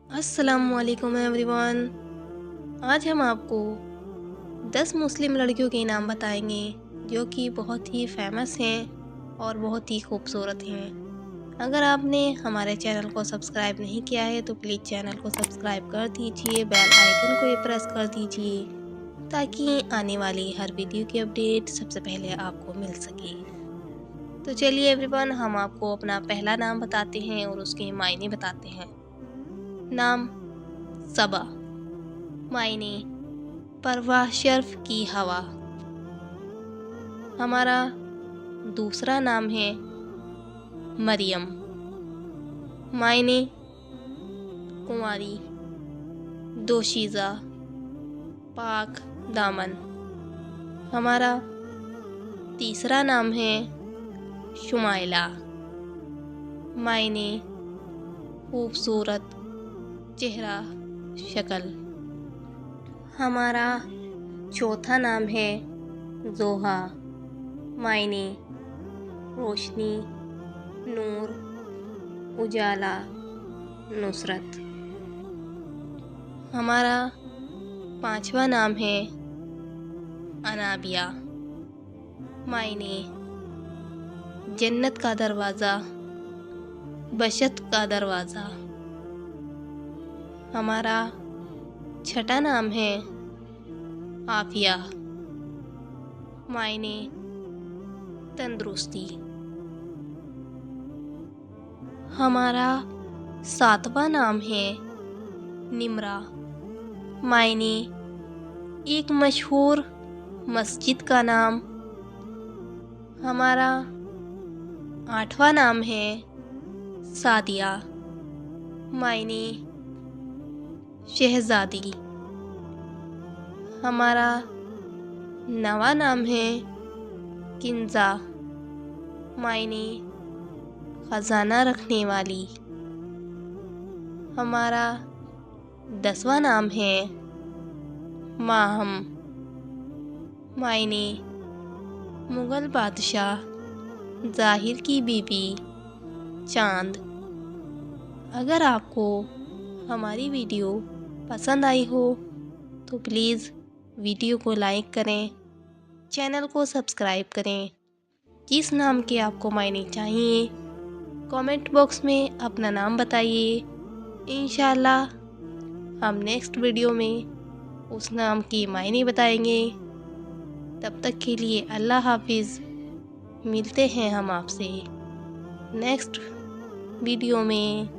अस्सलामुअलैकुम एवरीवन। आज हम आपको 10 मुस्लिम लड़कियों के नाम बताएंगे जो कि बहुत ही फेमस हैं और बहुत ही खूबसूरत हैं। अगर आपने हमारे चैनल को सब्सक्राइब नहीं किया है तो प्लीज़ चैनल को सब्सक्राइब कर दीजिए, बेल आइकन को भी प्रेस कर दीजिए ताकि आने वाली हर वीडियो की अपडेट सबसे पहले आपको मिल सके। तो चलिए एवरीवन, हम आपको अपना पहला नाम बताते हैं और उसके मायने बताते हैं। नाम सबा, मायने परवाह शर्फ की हवा। हमारा दूसरा नाम है मरियम, मायने कुंवारी, दोशीज़ा, पाक दामन। हमारा तीसरा नाम है शुमाइला, मायने खूबसूरत चेहरा शक्ल। हमारा चौथा नाम है जोहा, मायने रोशनी, नूर, उजाला, नुसरत। हमारा पांचवा नाम है अनाबिया, मायने जन्नत का दरवाज़ा, बशत का दरवाज़ा। हमारा छठा नाम है आफिया, मायने तंदुरुस्ती। हमारा सातवां नाम है निमरा, मायने एक मशहूर मस्जिद का नाम। हमारा आठवां नाम है सादिया, मायने शहज़ादी। हमारा नवा नाम है किंजा, मायने ख़जाना रखने वाली। हमारा 10वां नाम है माहम, मायने मुग़ल बादशाह ज़ाहिर की बीबी चांद। अगर आपको हमारी वीडियो पसंद आई हो तो प्लीज़ वीडियो को लाइक करें, चैनल को सब्सक्राइब करें। जिस नाम के आपको मायने चाहिए कमेंट बॉक्स में अपना नाम बताइए। इंशाल्लाह हम नेक्स्ट वीडियो में उस नाम के मायने बताएंगे। तब तक के लिए अल्लाह हाफिज़। मिलते हैं हम आपसे नेक्स्ट वीडियो में।